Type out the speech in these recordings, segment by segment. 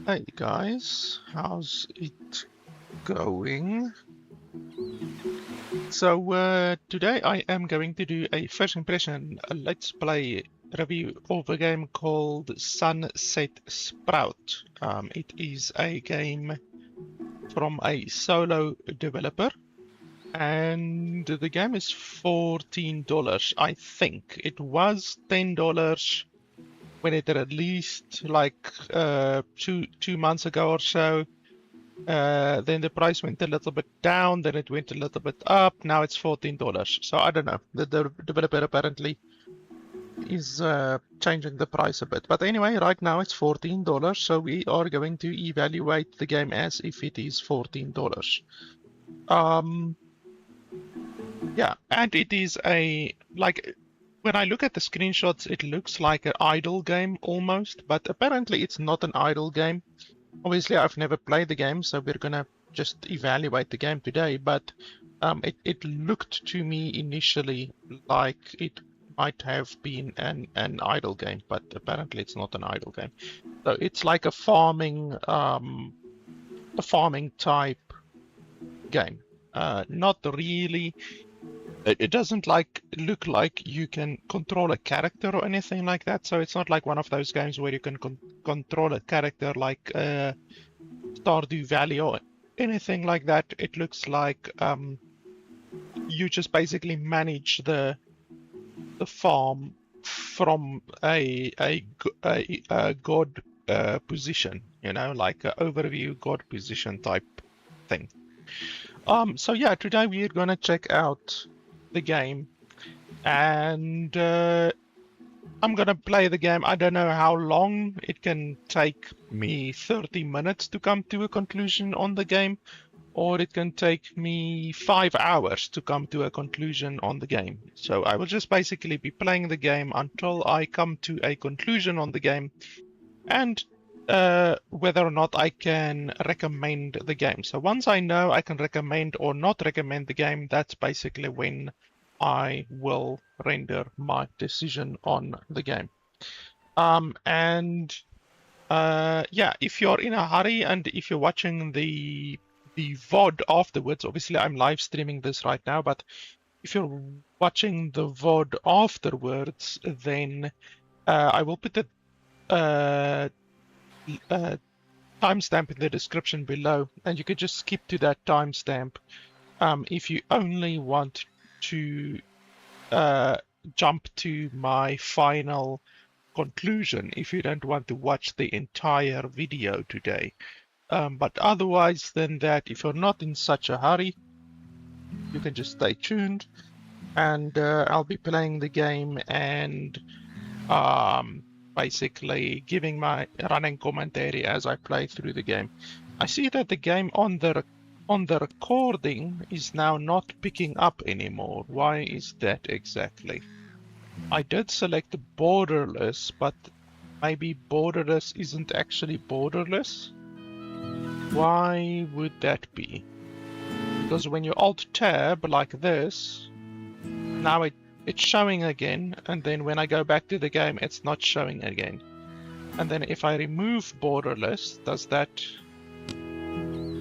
Hey guys, how's it going? So today I am going to do a first impression, a let's play review of a game called Sunset Sprout. It is a game from a solo developer and the game is $14, I think. It was $10 when it released like two months ago or so. Then the price went a little bit down, then it went a little bit up. Now it's $14. So I don't know. The developer apparently is changing the price a bit. But anyway, right now it's $14. So we are going to evaluate the game as if it is $14. Yeah, and it is when I look at the screenshots, it looks like an idle game almost, but apparently it's not an idle game. Obviously, I've never played the game, so we're gonna just evaluate the game today, but it looked to me initially like it might have been an idle game, but apparently it's not an idle game. So it's like a farming type game. Not really. It doesn't look like you can control a character or anything like that. So it's not like one of those games where you can control a character like Stardew Valley or anything like that. It looks like you just basically manage the farm from a god position, you know, like an overview god position type thing. So yeah, today we're gonna check out the game, and I'm gonna play the game. I don't know how long. It can take me 30 minutes to come to a conclusion on the game, or it can take me 5 hours to come to a conclusion on the game. So I will just basically be playing the game until I come to a conclusion on the game, and whether or not I can recommend the game. So once I know I can recommend or not recommend the game, that's basically when I will render my decision on the game. Yeah, if you're in a hurry and if you're watching the VOD afterwards, obviously I'm live streaming this right now, but if you're watching the VOD afterwards, then I will put the timestamp in the description below, and you could just skip to that timestamp if you only want to jump to my final conclusion, if you don't want to watch the entire video today. But otherwise than that, if you're not in such a hurry, you can just stay tuned, and I'll be playing the game and basically giving my running commentary as I play through the game. I see that the game on the recording is now not picking up anymore. Why is that exactly? I did select borderless, but maybe borderless isn't actually borderless. Why would that be? Because when you alt tab like this, now it's showing again, and then when I go back to the game, it's not showing again. And then if I remove borderless,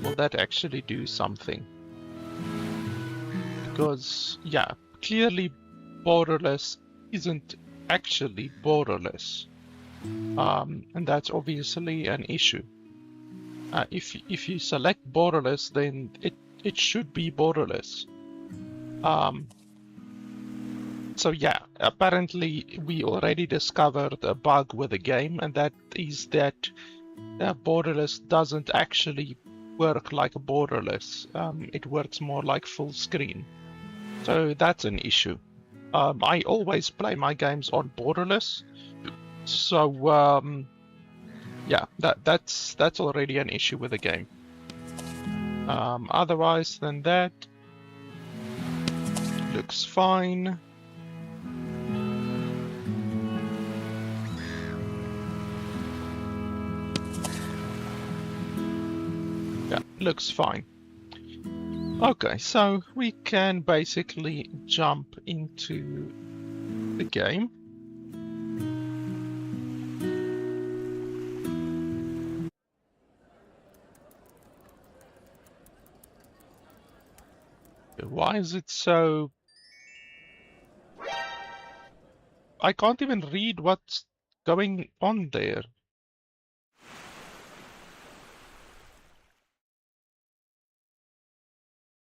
will that actually do something? Because, yeah, clearly borderless isn't actually borderless. And that's obviously an issue. If you select borderless, then it should be borderless. So yeah, apparently we already discovered a bug with the game, and that is that borderless doesn't actually work like borderless. It works more like full screen. So that's an issue. I always play my games on borderless, so yeah, that's already an issue with the game. Otherwise than that, looks fine. Yeah, looks fine. Okay, so we can basically jump into the game. Why is it so... I can't even read what's going on there.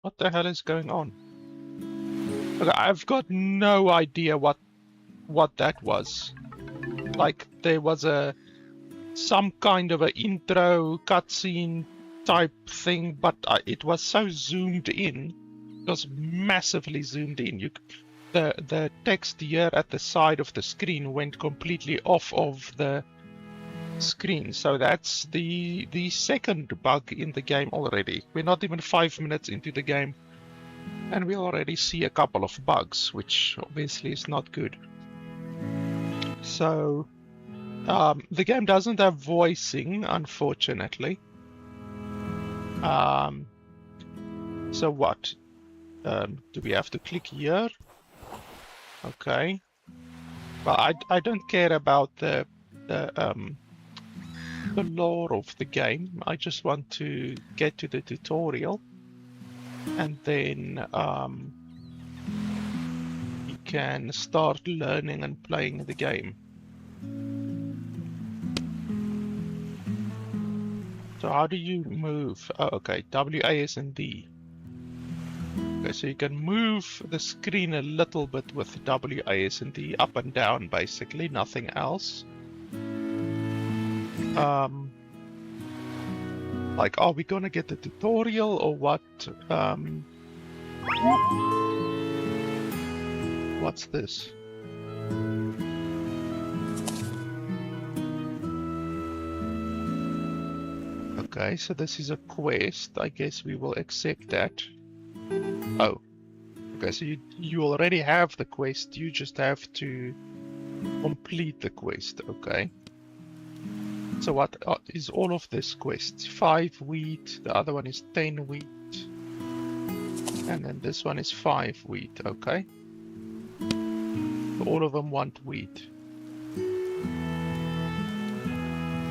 What the hell is going on? Okay, I've got no idea what that was. Like there was some kind of an intro cutscene type thing, but it was so zoomed in. It was massively zoomed in. The text here at the side of the screen went completely off of the screen. So that's the second bug in the game already. We're not even 5 minutes into the game, and we already see a couple of bugs, which obviously is not good. So the game doesn't have voicing, unfortunately. So what? Do we have to click here? Okay. Well, I don't care about the lore of the game. I just want to get to the tutorial, and then we can start learning and playing the game. So how do you move? Oh, okay, WAS and D. Okay, so you can move the screen a little bit with WAS and D, up and down, basically, nothing else. Like, are we gonna get the tutorial or what? What's this? Okay, so this is a quest. I guess we will accept that. Oh, okay, so you already have the quest. You just have to complete the quest. Okay. So what is all of this quest? 5 wheat, the other one is 10 wheat, and then this one is 5 wheat, okay? So all of them want wheat.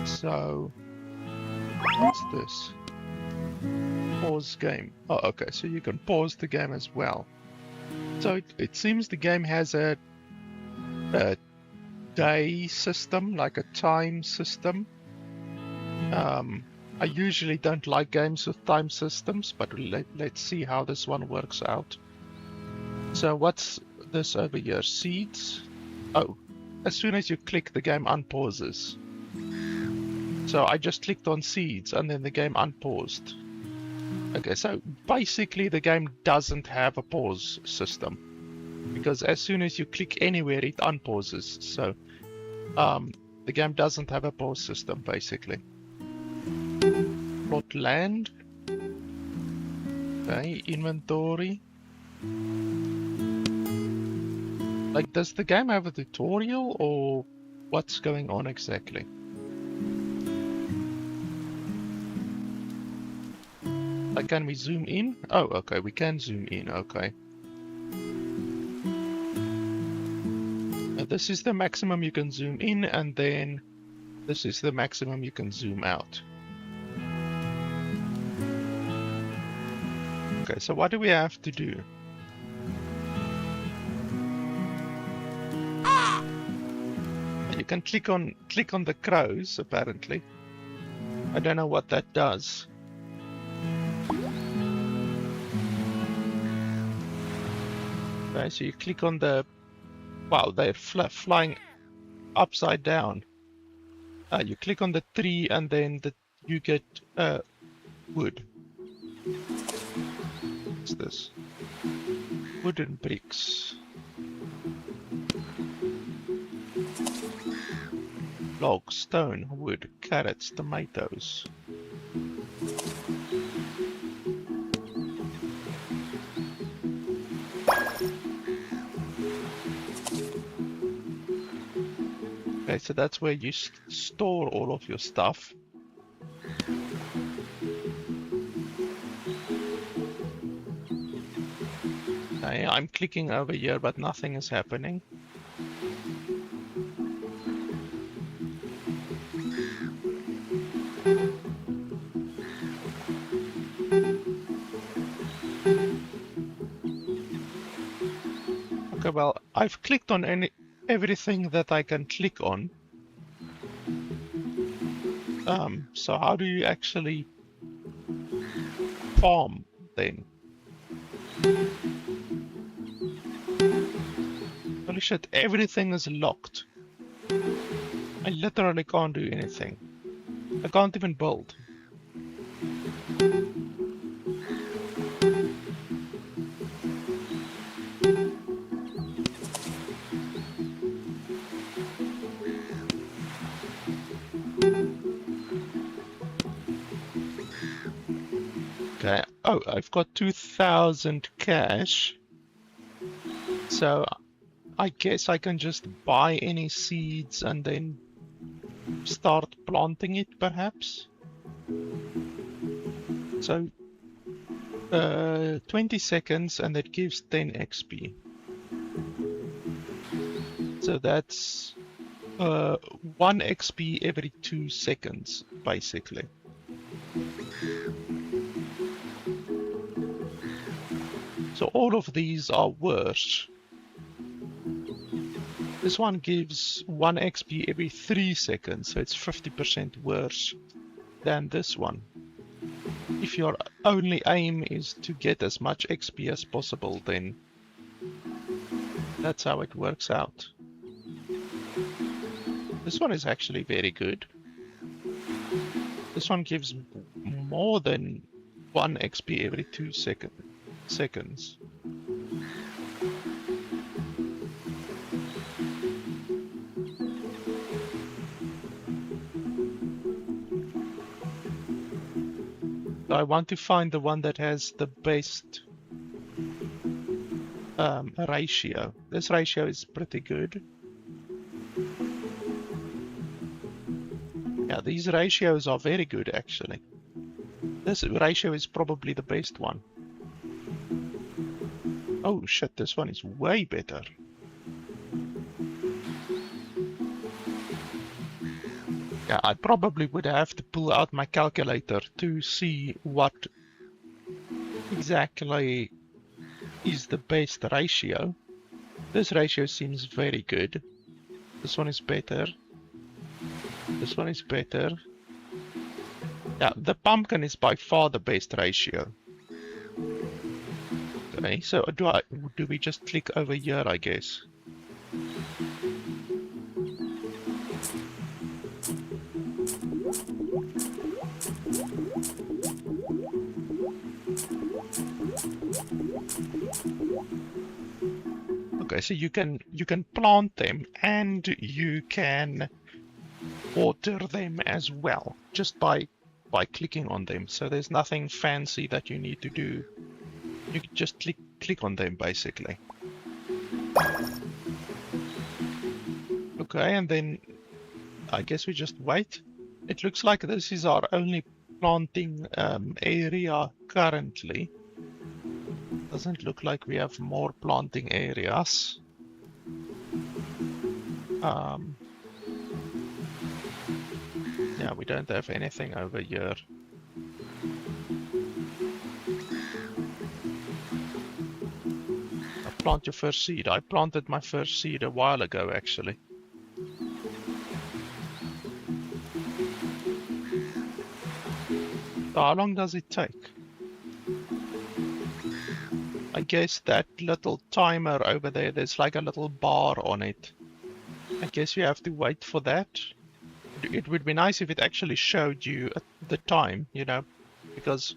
So, what's this? Pause game. Oh, okay, so you can pause the game as well. So it seems the game has a day system, like a time system. I usually don't like games with time systems, but let's see how this one works out. So what's this over here? Seeds? Oh, as soon as you click, the game unpauses. So I just clicked on seeds and then the game unpaused. Okay, so basically the game doesn't have a pause system, because as soon as you click anywhere, it unpauses. So the game doesn't have a pause system, basically. Plot land. Okay, inventory. Like, does the game have a tutorial or what's going on exactly? Like, can we zoom in? Oh, okay, we can zoom in, okay. This is the maximum you can zoom in, and then this is the maximum you can zoom out. Okay, so what do we have to do? You can click on the crows, apparently. I don't know what that does. Okay, so you click on the... Wow, they're flying upside down. You click on the tree and then you get wood. What's this? Wooden bricks. Log, stone, wood, carrots, tomatoes. Okay, so that's where you store all of your stuff. Okay, I'm clicking over here, but nothing is happening. Okay, well, I've clicked on everything that I can click on. So how do you actually farm then? Holy shit, everything is locked. I literally can't do anything. I can't even build. Okay. Oh, I've got 2,000 cash. So I guess I can just buy any seeds and then start planting it, perhaps. So 20 seconds and that gives 10 XP. So that's 1 XP every 2 seconds, basically. So all of these are worse. This one gives 1 XP every 3 seconds, so it's 50% worse than this one. If your only aim is to get as much XP as possible, then that's how it works out. This one is actually very good. This one gives more than 1 XP every 2 seconds. So I want to find the one that has the best ratio. This ratio is pretty good. Yeah, these ratios are very good actually. This ratio is probably the best one. Oh shit, this one is way better. Yeah, I probably would have to pull out my calculator to see what exactly is the best ratio. This ratio seems very good. This one is better. This one is better. Yeah, the pumpkin is by far the best ratio. Okay, so do we just click over here, I guess? Okay, so you can plant them and you can water them as well, just by clicking on them. So there's nothing fancy that you need to do. You can just click on them basically. Okay, and then I guess we just wait. It looks like this is our only planting area currently. Doesn't look like we have more planting areas. Yeah, we don't have anything over here. Plant your first seed. I planted my first seed a while ago, actually. So how long does it take? I guess that little timer over there, there's like a little bar on it. I guess you have to wait for that. It would be nice if it actually showed you the time, you know, because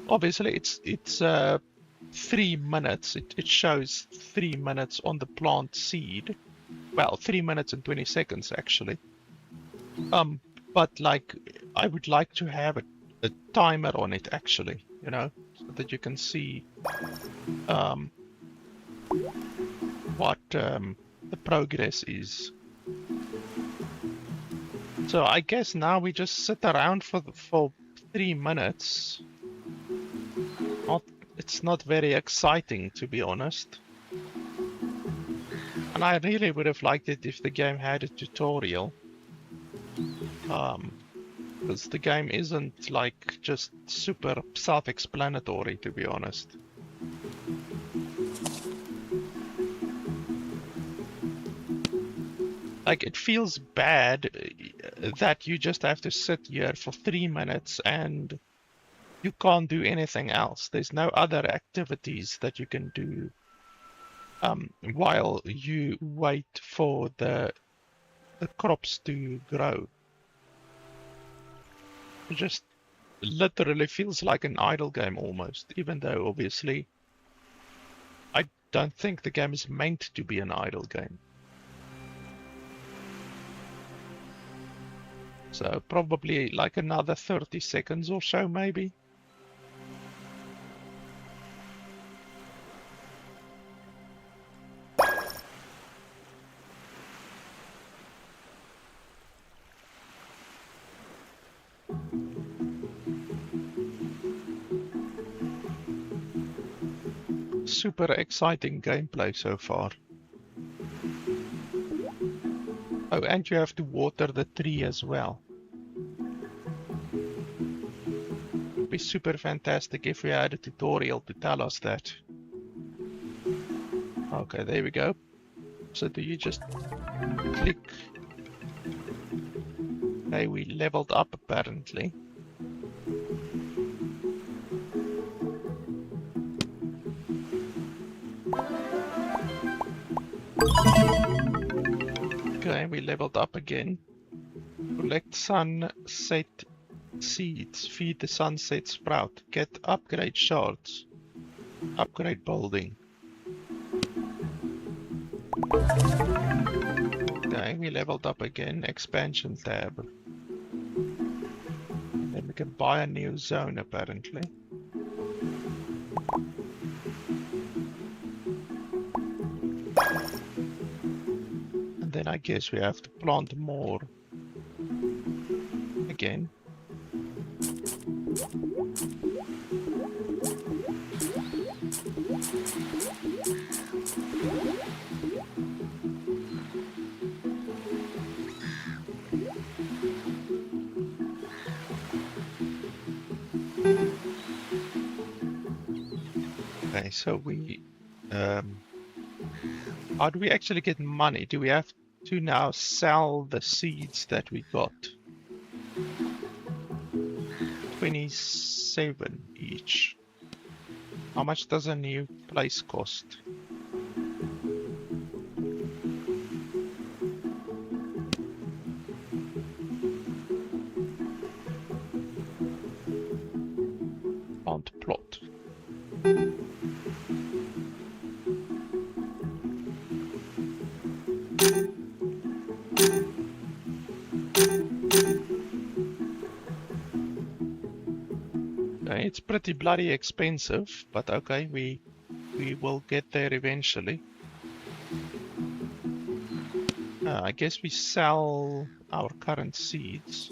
obviously it's 3 minutes. It shows 3 minutes on the plant seed. Well, 3 minutes and 20 seconds actually. But like I would like to have a timer on it actually, you know, so that you can see what the progress is. So I guess now we just sit around for 3 minutes. It's not very exciting, to be honest. And I really would have liked it if the game had a tutorial. Because the game isn't like just super self-explanatory, to be honest. like it feels bad that you just have to sit here for 3 minutes and you can't do anything else. There's no other activities that you can do while you wait for the crops to grow. It just literally feels like an idle game almost, even though obviously I don't think the game is meant to be an idle game. So probably like another 30 seconds or so maybe. Super exciting gameplay so far. Oh, and you have to water the tree as well. It'd be super fantastic if we had a tutorial to tell us that. Okay, there we go. So do you just click? Okay, we leveled up apparently. Okay, we leveled up again. Collect sunset seeds. Feed the sunset sprout. Get upgrade shards. Upgrade building. Okay, we leveled up again. Expansion tab. Then we can buy a new zone apparently. And then I guess we have to plant more. Again. Okay, so we how do we actually get money? Do we have to now sell the seeds that we got? 27 each. How much does a new place cost? Plant plot. Okay, it's pretty bloody expensive, but okay, we will get there eventually. I guess we sell our current seeds.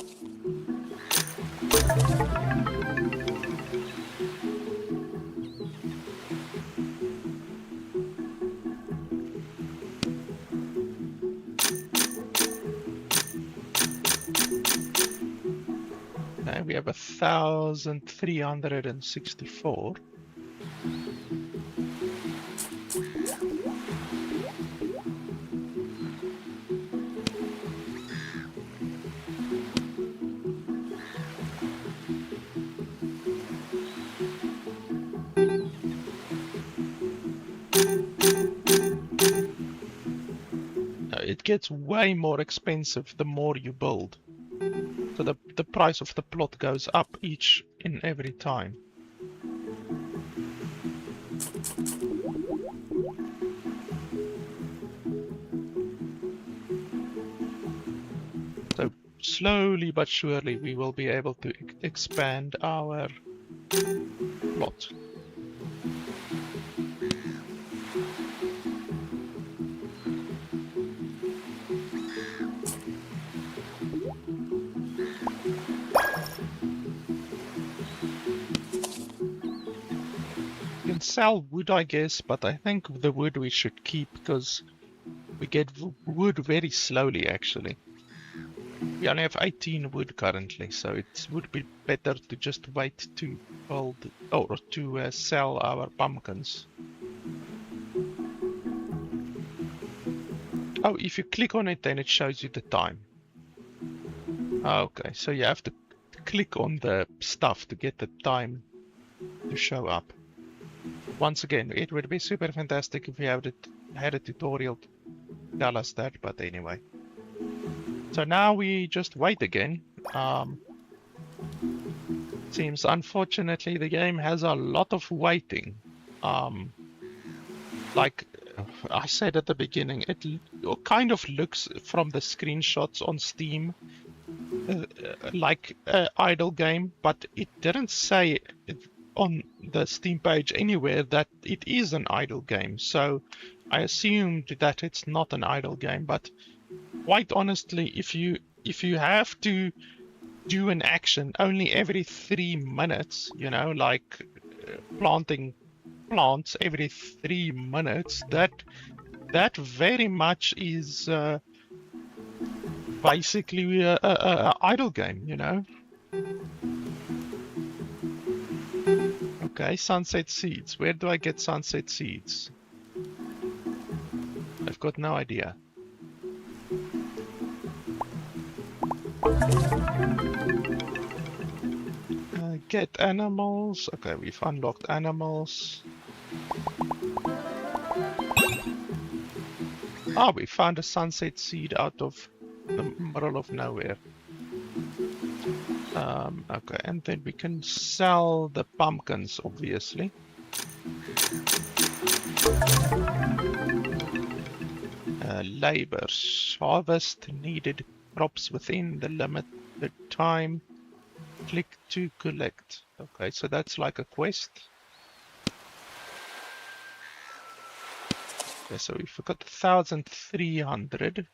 Okay, we have 1,364. It gets way more expensive the more you build. So the price of the plot goes up each and every time. So slowly but surely we will be able to expand our plot. We can sell wood, I guess, but I think the wood we should keep because we get wood very slowly actually. We only have 18 wood currently, so it would be better to just wait to build or to sell our pumpkins. Oh, if you click on it, then it shows you the time. Okay, so you have to click on the stuff to get the time to show up. Once again, it would be super fantastic if we had a tutorial to tell us that, but anyway. So now we just wait again. Seems unfortunately the game has a lot of waiting. Like I said at the beginning, it kind of looks from the screenshots on Steam like an idle game, but it didn't say on the Steam page anywhere that it is an idle game. So I assumed that it's not an idle game, but quite honestly, if you have to do an action only every 3 minutes, you know, like planting plants every 3 minutes, that very much is basically a idle game, you know. Okay, sunset seeds. Where do I get sunset seeds? I've got no idea. Get animals. Okay, we've unlocked animals. Ah, we found a sunset seed out of the middle of nowhere. Okay, and then we can sell the pumpkins, obviously. Labors. Harvest needed crops within the limited time. Click to collect. Okay, so that's like a quest. Okay, so we've got 1,300.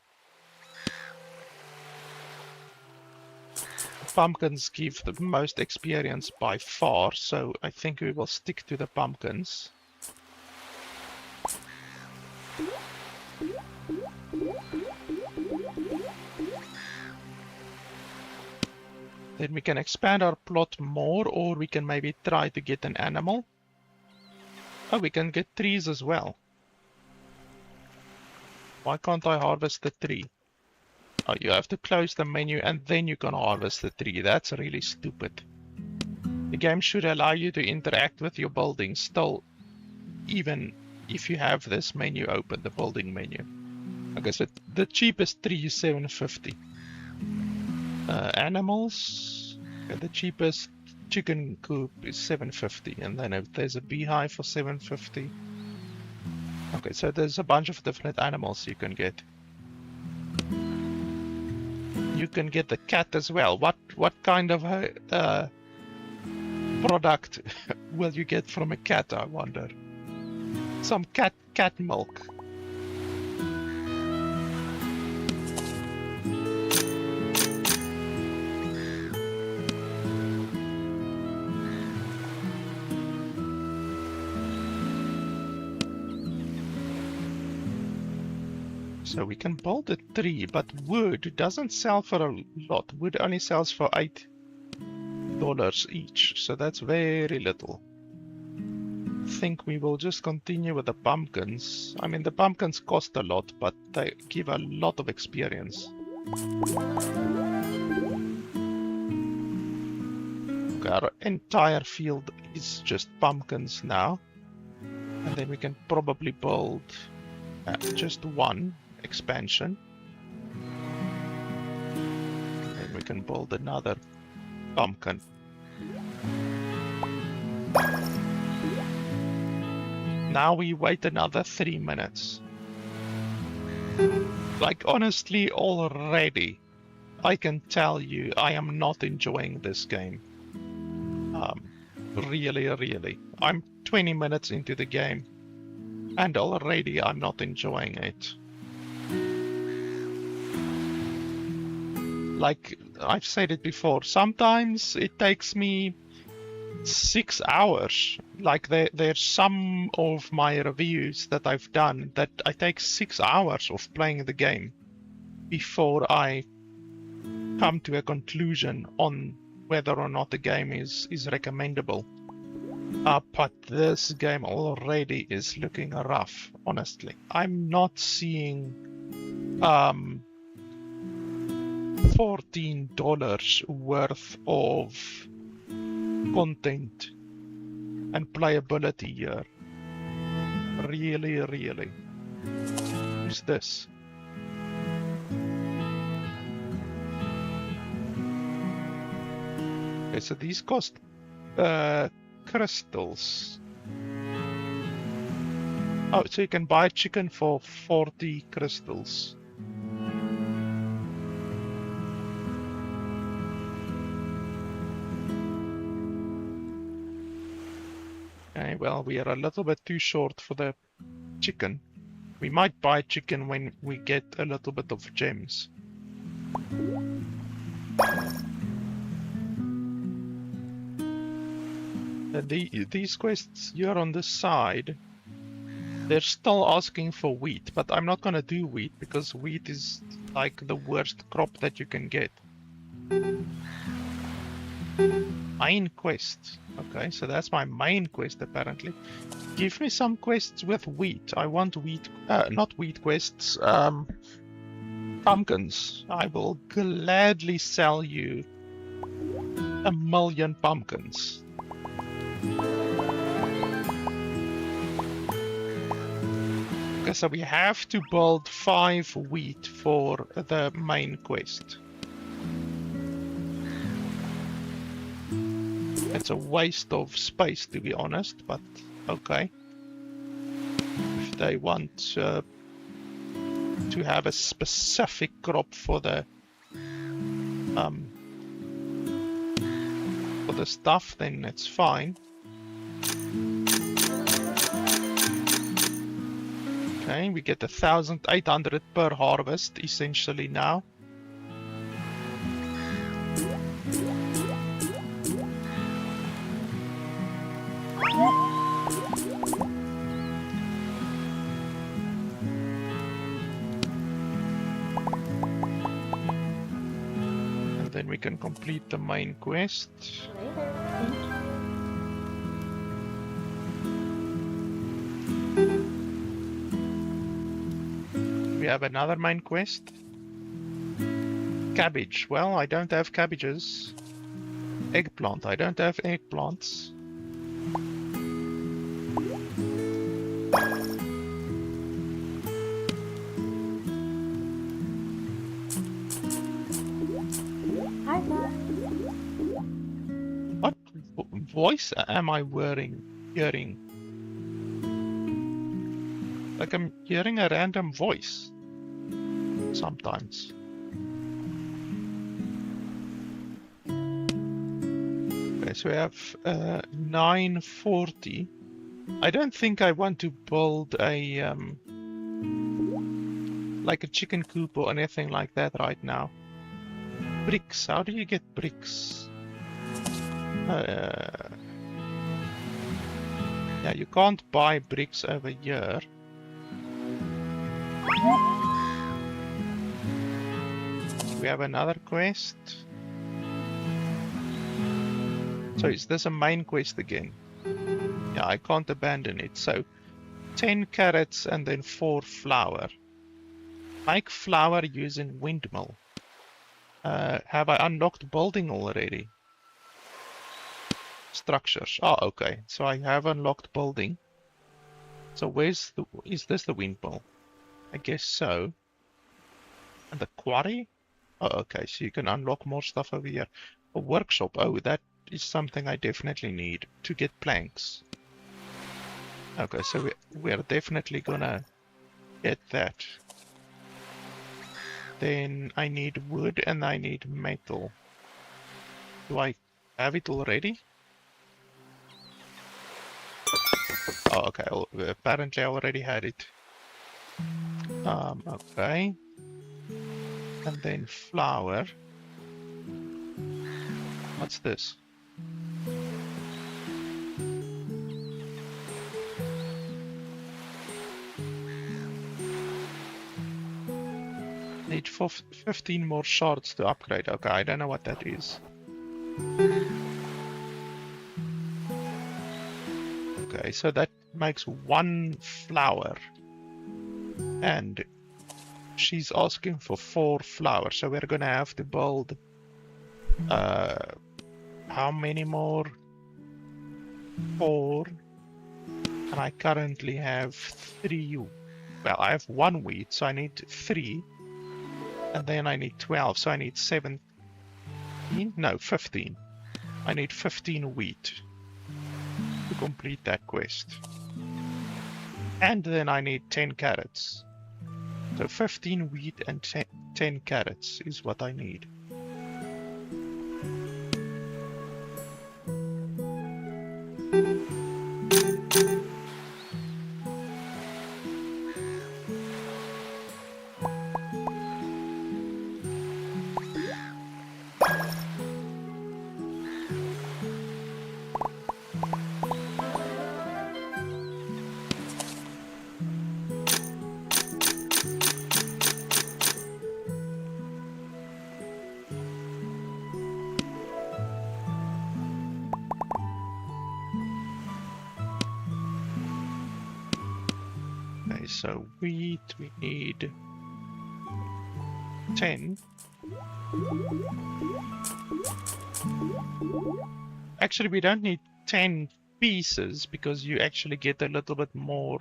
Pumpkins give the most experience by far, so I think we will stick to the pumpkins. Then we can expand our plot more, or we can maybe try to get an animal. Oh, we can get trees as well. Why can't I harvest the tree? Oh, you have to close the menu and then you can harvest the tree. That's really stupid. The game should allow you to interact with your building still, even if you have this menu open, the building menu. Okay, so the cheapest tree is 750. Animals. Okay, the cheapest chicken coop is 750, and then if there's a beehive for 750. Okay, so there's a bunch of different animals you can get. You can get the cat as well. What kind of product will you get from a cat, I wonder? Some cat milk. So we can build a tree, but wood doesn't sell for a lot. Wood only sells for $8 each, so that's very little. I think we will just continue with the pumpkins. I mean, the pumpkins cost a lot, but they give a lot of experience. Okay, our entire field is just pumpkins now. And then we can probably build just one expansion. And we can build another pumpkin. Now we wait another 3 minutes. Like, honestly, already I can tell you I am not enjoying this game. Really. I'm 20 minutes into the game and already I'm not enjoying it. Like I've said it before, sometimes it takes me 6 hours. Like there's some of my reviews that I've done that I take 6 hours of playing the game before I come to a conclusion on whether or not the game is recommendable. But this game already is looking rough, honestly. I'm not seeing $14 worth of content and playability here. Really, really. Who's this? Okay, so these cost crystals. Oh, so you can buy chicken for 40 crystals. Okay, well, we are a little bit too short for the chicken. We might buy chicken when we get a little bit of gems. These quests here on the side, they're still asking for wheat, but I'm not gonna do wheat because wheat is like the worst crop that you can get. Main quest. Okay, so that's my main quest apparently. Give me some quests with wheat. I want wheat, not wheat quests, pumpkins. I will gladly sell you 1,000,000 pumpkins. Okay, so we have to build 5 wheat for the main quest. It's a waste of space, to be honest, but okay. If they want to have a specific crop for the stuff, then it's fine. Okay, we get 1,800 per harvest essentially now. And then we can complete the main quest. We have another main quest. Cabbage. Well, I don't have cabbages. Eggplant. I don't have eggplants. What voice am I hearing? Like I'm hearing a random voice sometimes. Okay, so we have 940. I don't think I want to build a like a chicken coop or anything like that right now. Bricks. How do you get bricks? Yeah, you can't buy bricks over here. We have another quest. So is this a main quest again? Yeah, I can't abandon it. So 10 carrots and then 4 flour. Make flour using windmill. Have I unlocked building already? Structures. Oh, okay. So I have unlocked building. So is this the windmill? I guess so. And the quarry? Oh, okay. So you can unlock more stuff over here. A workshop. Oh, that is something I definitely need to get planks. Okay, so we're definitely gonna get that. Then I need wood and I need metal. Do I have it already? Oh, okay. Apparently I already had it. Okay. And then flour. What's this? Need 15 more shards to upgrade. Okay, I don't know what that is. Okay, so that makes 1 flour. And she's asking for 4 flowers, so we're gonna have to build how many more? 4. And I currently have 3. Well, I have 1 wheat, so I need 3. And then I need 12, so I need 17. No, 15. I need 15 wheat to complete that quest. And then I need 10 carrots. So 15 wheat and 10 carrots is what I need. Okay, so wheat, we need 10. Actually, we don't need 10 pieces because you actually get a little bit more.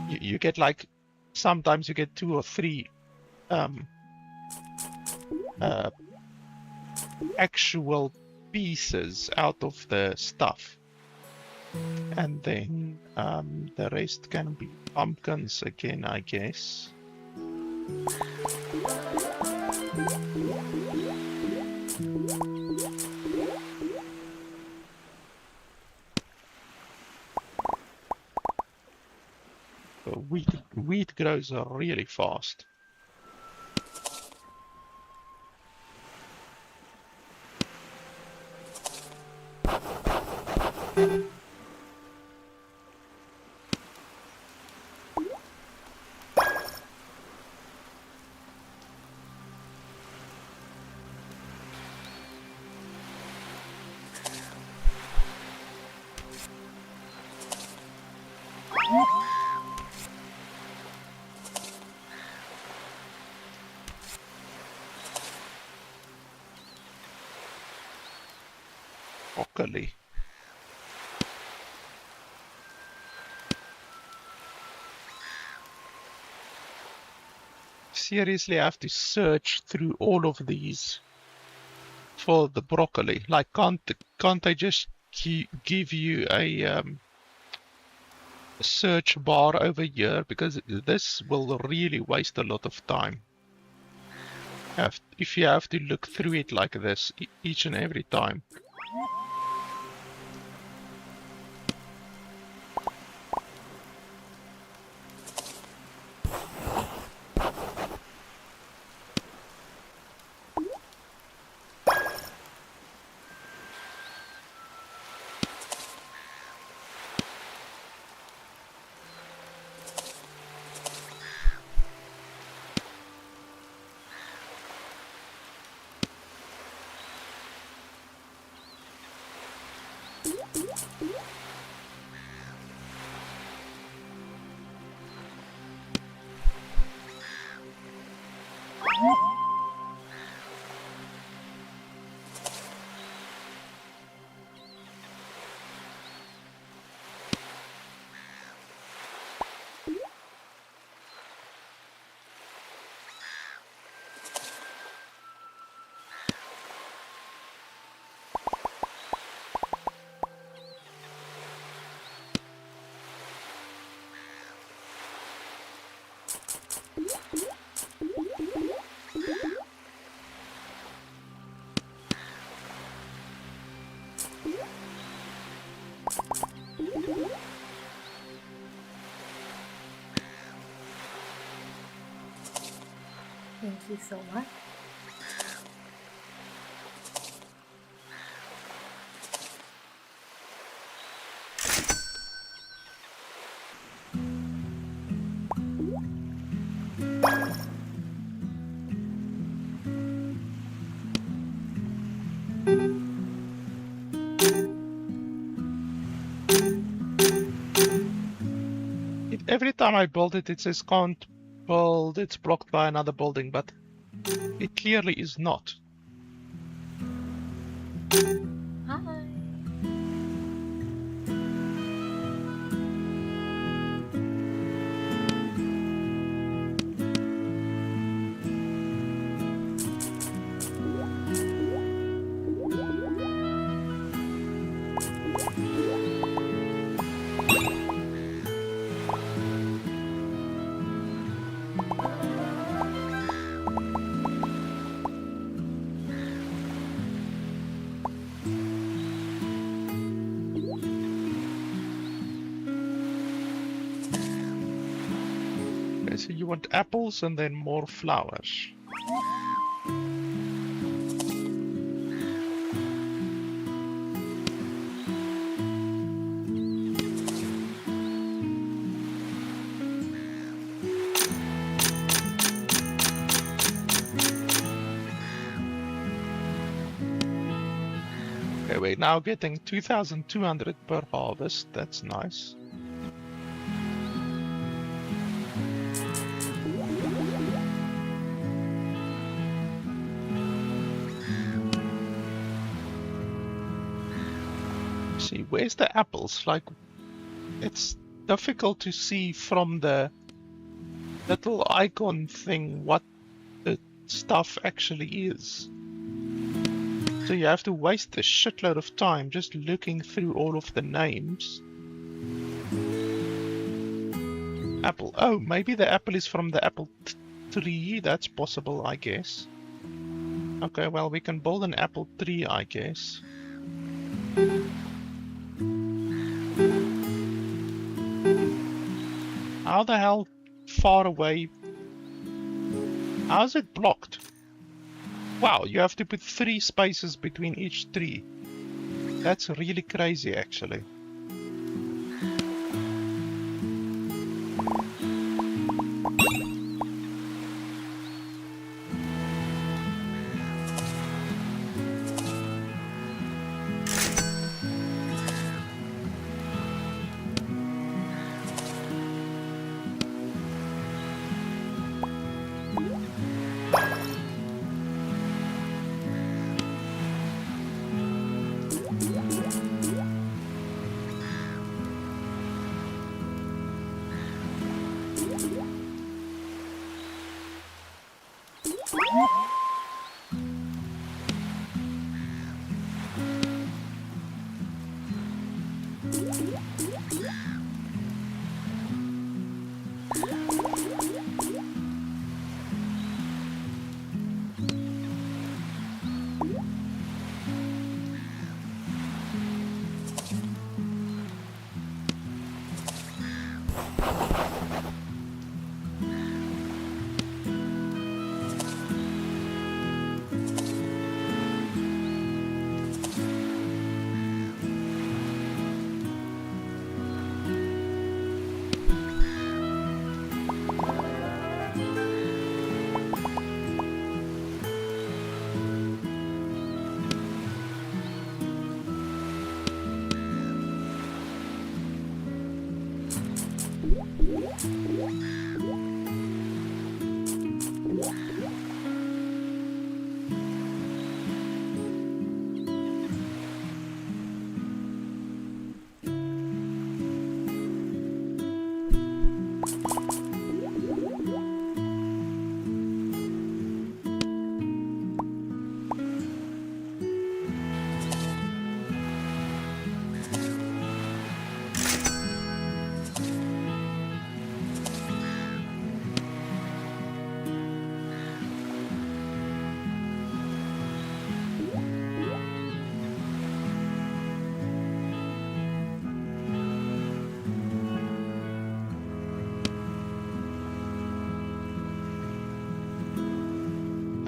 You get like, sometimes you get 2 or 3 actual pieces out of the stuff. And then the rest can be pumpkins again, I guess. But wheat grows really fast. Broccoli. Seriously, I have to search through all of these for the broccoli. Like, can't I just give you a search bar over here? Because this will really waste a lot of time. If you have to look through it like this each and every time. Thank you so much. every time I build it, it says can't build, it's blocked by another building, but it clearly is not. Hi. Okay, so you want apples and then more flowers. Okay, we're now getting 2,200 per harvest. That's nice. See, where's the apples? Like, it's difficult to see from the little icon thing what the stuff actually is. So you have to waste a shitload of time just looking through all of the names. Apple. Oh, maybe the apple is from the apple tree. That's possible, I guess. Okay, well, we can build an apple tree, I guess. How the hell far away? How is it blocked? Wow, you have to put 3 spaces between each tree. That's really crazy, actually.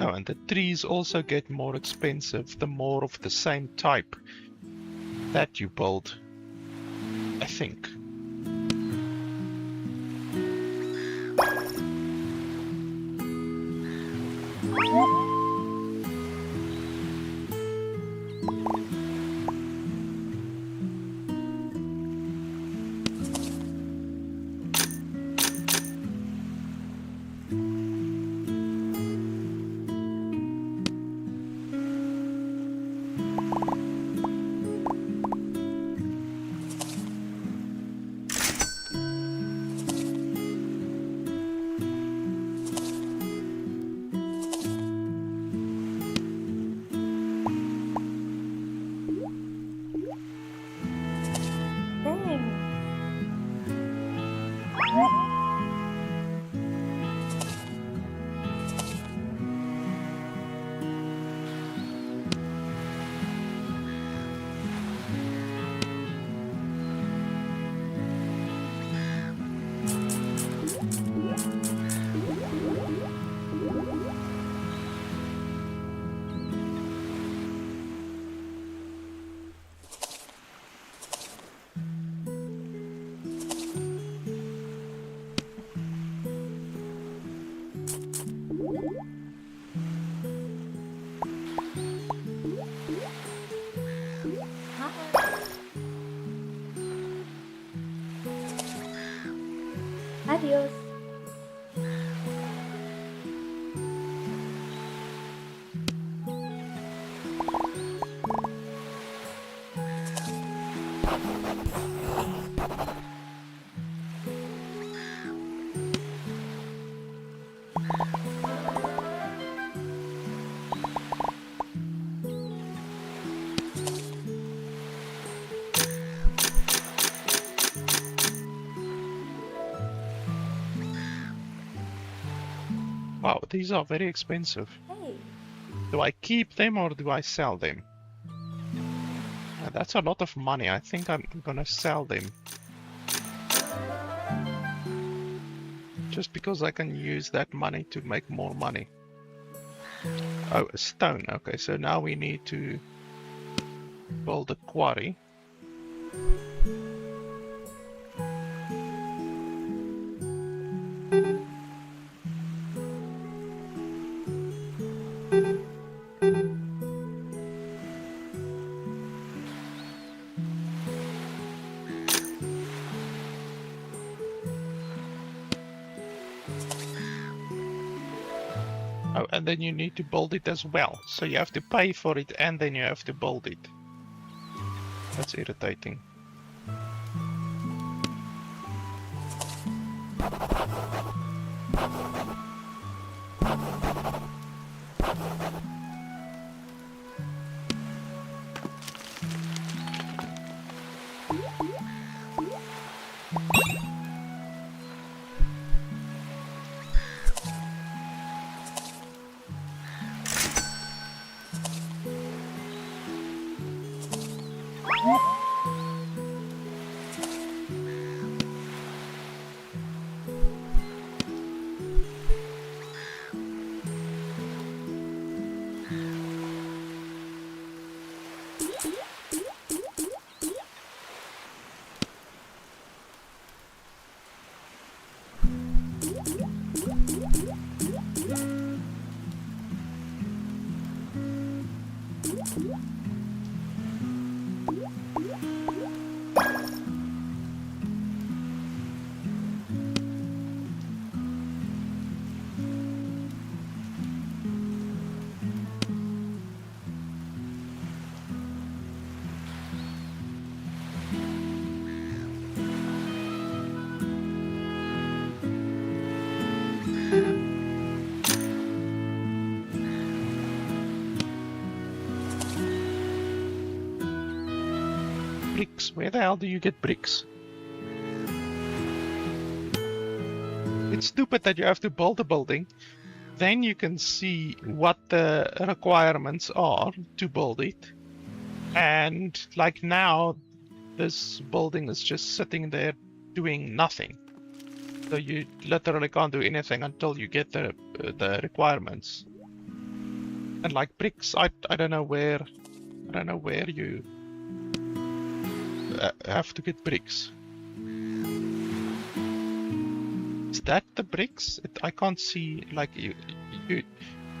Oh, and the trees also get more expensive the more of the same type that you build, I think. Adios. Wow, these are very expensive. Hey. Do I keep them or do I sell them? That's a lot of money. I think I'm gonna sell them. Just because I can use that money to make more money. Oh, a stone. Okay, so now we need to build a quarry. Oh, and then you need to build it as well. So you have to pay for it and then you have to build it. That's irritating. Bricks. Where the hell do you get bricks? It's stupid that you have to build a building. Then you can see what the requirements are to build it. And like now, this building is just sitting there doing nothing. So you literally can't do anything until you get the requirements. And like bricks, I don't know where you have to get bricks. Is that the bricks? I can't see, like you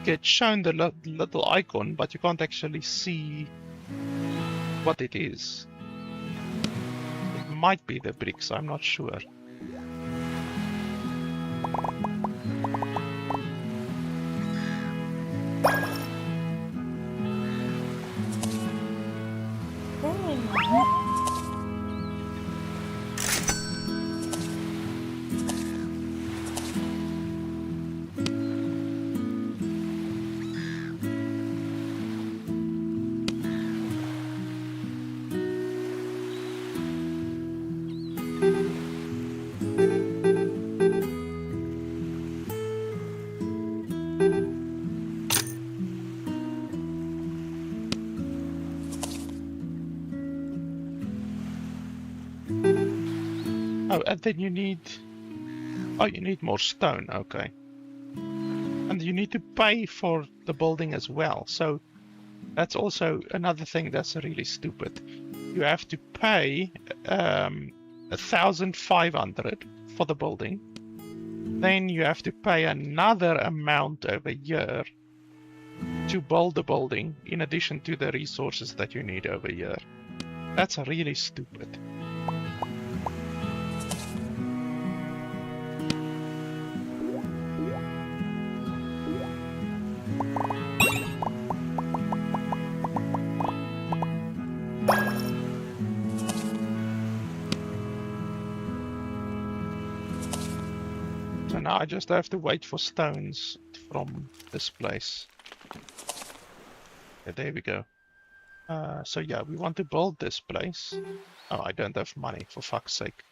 get shown the little icon, but you can't actually see what it is. It might be the bricks, I'm not sure. Oh, and then you need more stone, okay. And you need to pay for the building as well, so that's also another thing that's really stupid. You have to pay 1,500 for the building. Then you have to pay another amount over here to build the building, in addition to the resources that you need over here. That's really stupid. now I just have to wait for stones from this place. Yeah, there we go. So yeah, we want to build this place. Oh, I don't have money, for fuck's sake.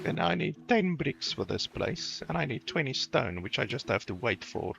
And I need 10 bricks for this place, and I need 20 stone, which I just have to wait for.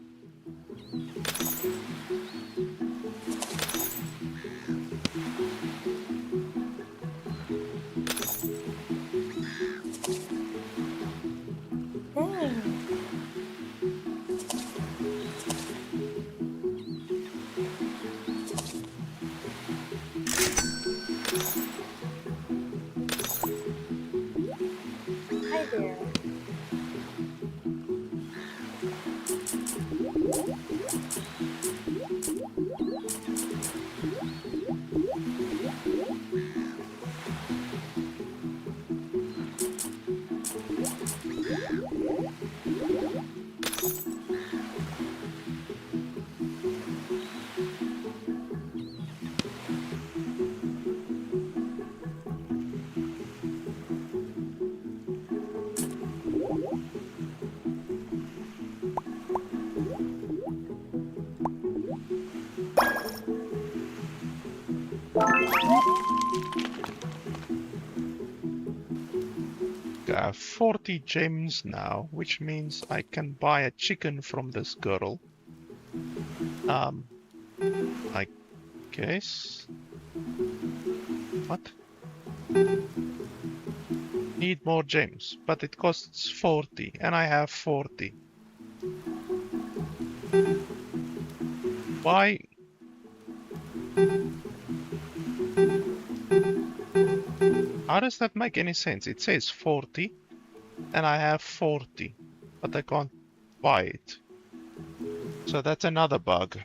Hi there. I have 40 gems now, which means I can buy a chicken from this girl. I guess. What? Need more gems, but it costs 40, and I have 40. Why? How does that make any sense? It says 40, and I have 40, but I can't buy it. So that's another bug.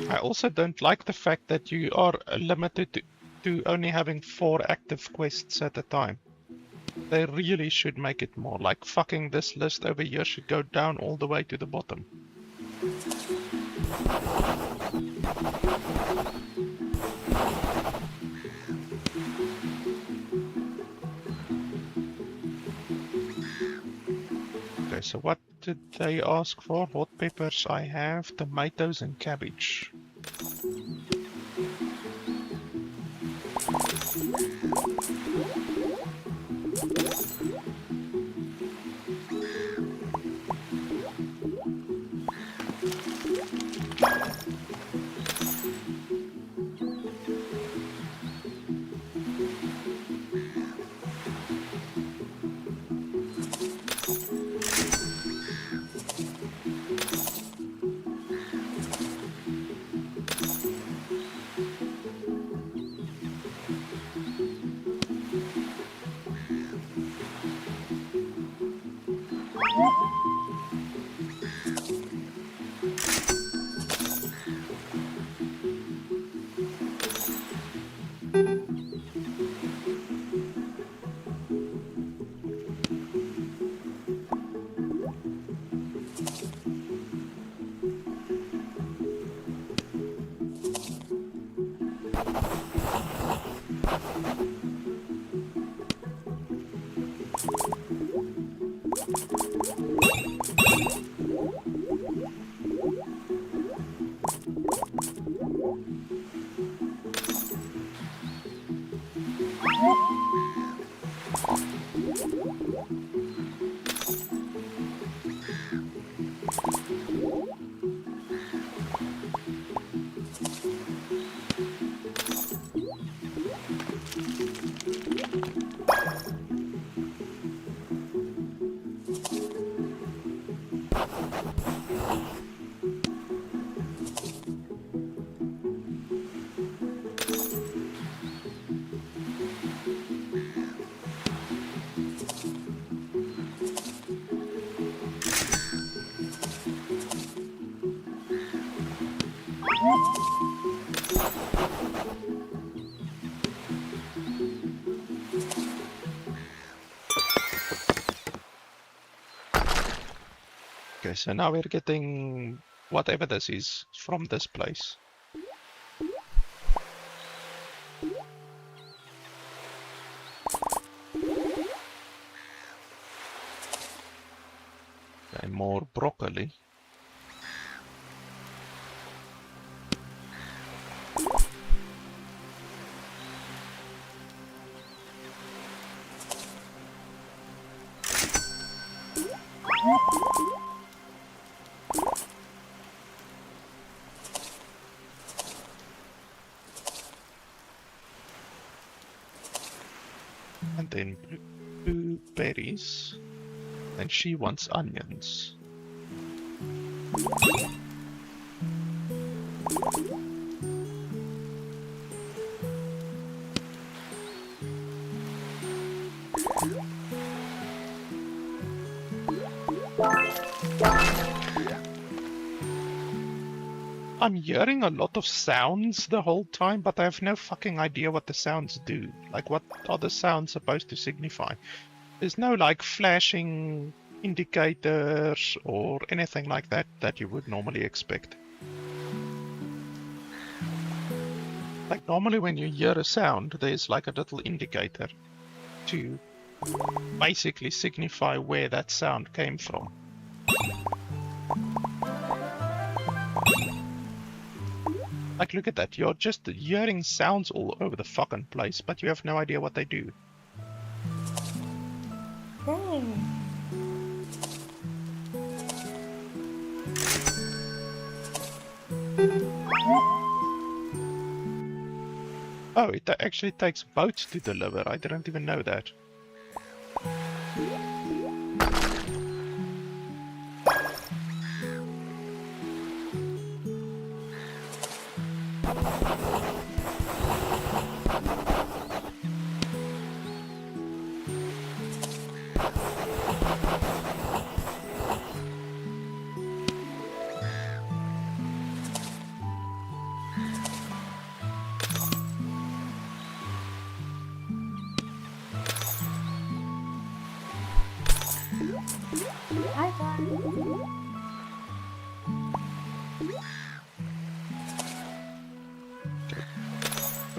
I also don't like the fact that you are limited to only having 4 active quests at a time. They really should make it more. Like, fucking this list over here should go down all the way to the bottom. Okay, so what did they ask for? Hot peppers I have, tomatoes and cabbage. Okay, so now we're getting whatever this is from this place. Okay, more broccoli. And then blueberries. And she wants onions. I'm hearing a lot of sounds the whole time, but I have no fucking idea what the sounds do. Like, what are the sounds supposed to signify? There's no, like, flashing indicators or anything like that that you would normally expect. Like, normally when you hear a sound, there's like a little indicator to basically signify where that sound came from. Like, look at that. You're just hearing sounds all over the fucking place, but you have no idea what they do. Dang. Oh, it actually takes boats to deliver. I didn't even know that. Hi, guys.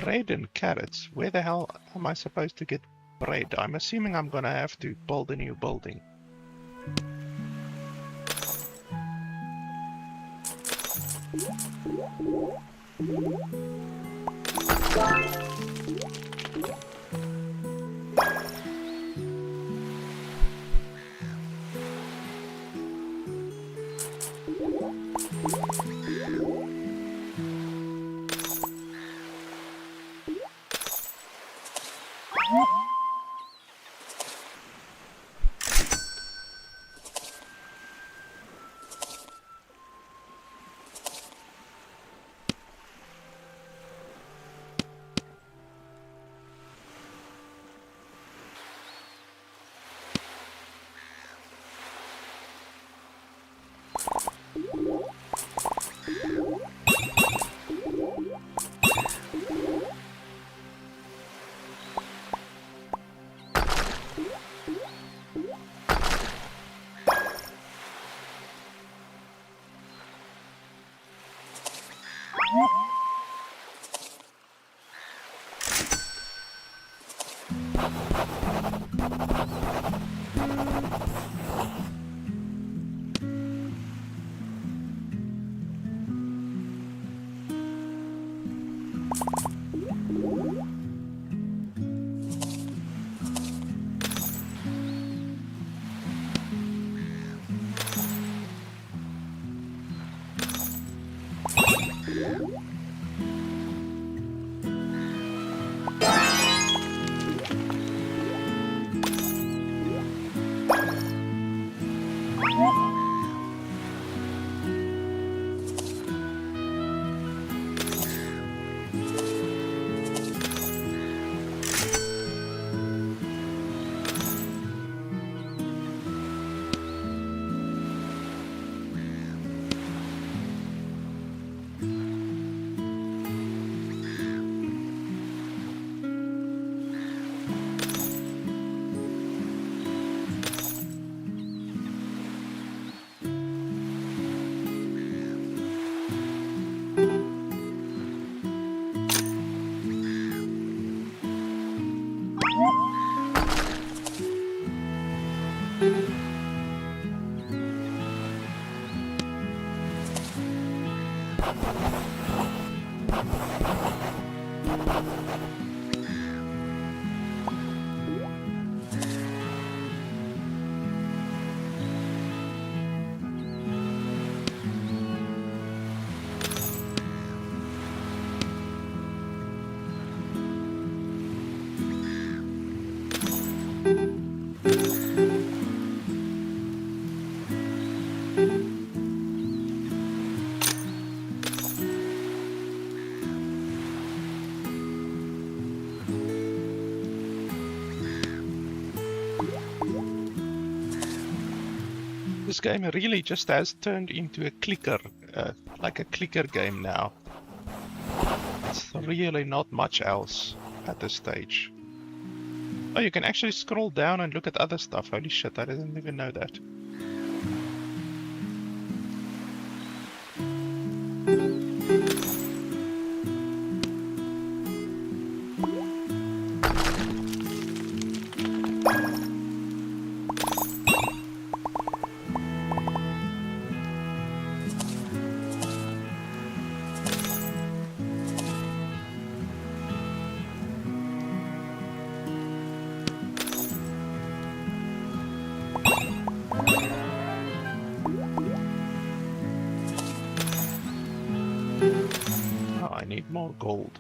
Bread and carrots. Where the hell am I supposed to get bread? I'm assuming I'm gonna have to build a new building. This game really just has turned into a clicker, like a clicker game now. It's really not much else at this stage. Oh, you can actually scroll down and look at other stuff. Holy shit, I didn't even know that. I need more gold,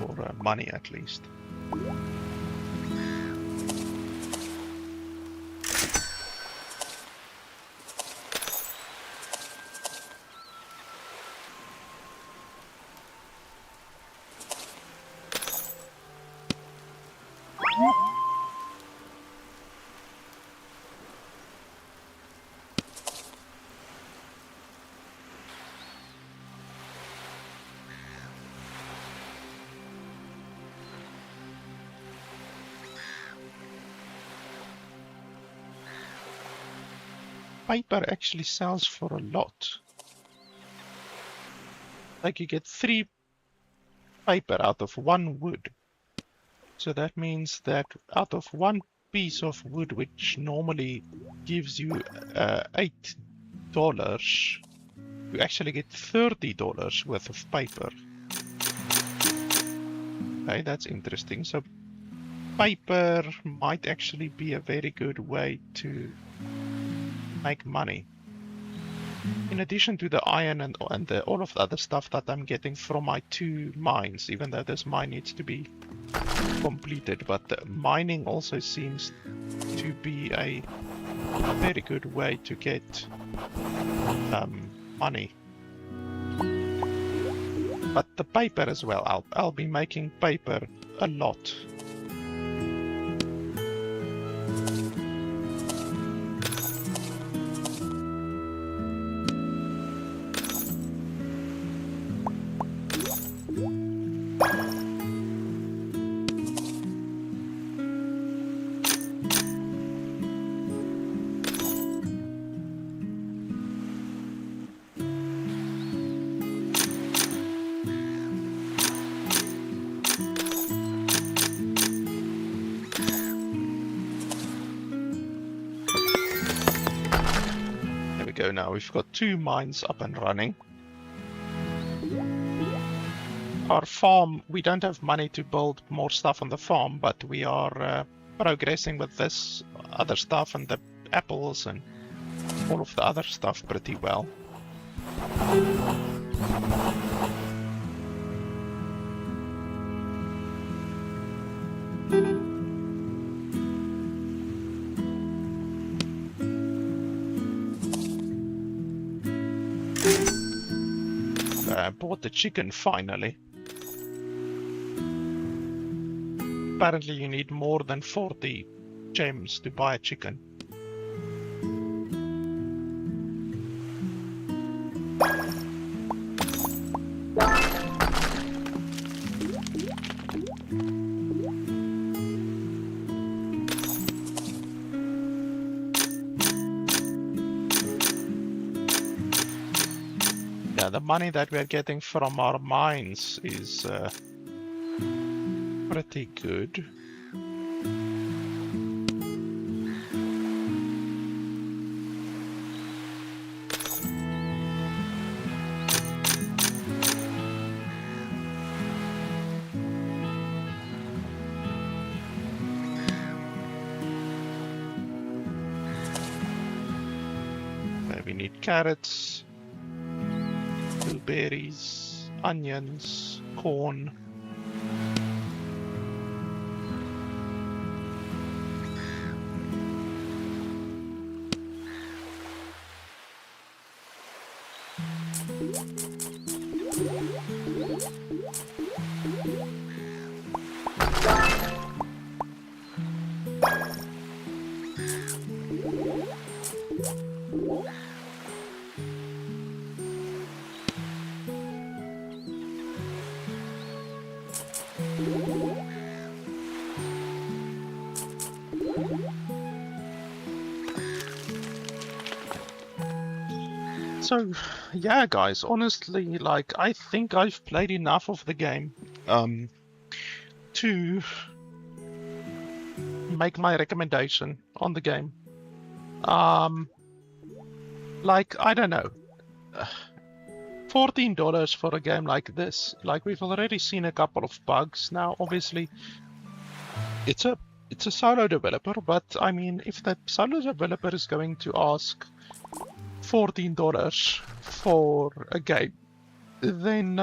or money at least. Paper actually sells for a lot. Like you get 3 paper out of 1 wood. So that means that out of 1 piece of wood, which normally gives you $8, you actually get $30 worth of paper. Okay, that's interesting. So paper might actually be a very good way to make money. In addition to the iron and all of the other stuff that I'm getting from my 2 mines, even though this mine needs to be completed, but the mining also seems to be a very good way to get money. But the paper as well, I'll be making paper a lot. now we've got 2 mines up and running. Our farm, we don't have money to build more stuff on the farm, but we are progressing with this other stuff and the apples and all of the other stuff pretty well. I bought the chicken finally. Apparently you need more than 40 gems to buy a chicken. Yeah, the money that we're getting from our mines is pretty good. We need carrots, blueberries, onions, corn. So, yeah, guys, honestly, like, I think I've played enough of the game to make my recommendation on the game. Like, I don't know, $14 for a game like this. Like, we've already seen a couple of bugs. Now, obviously, it's a solo developer, but I mean, if the solo developer is going to ask $14 for a game, then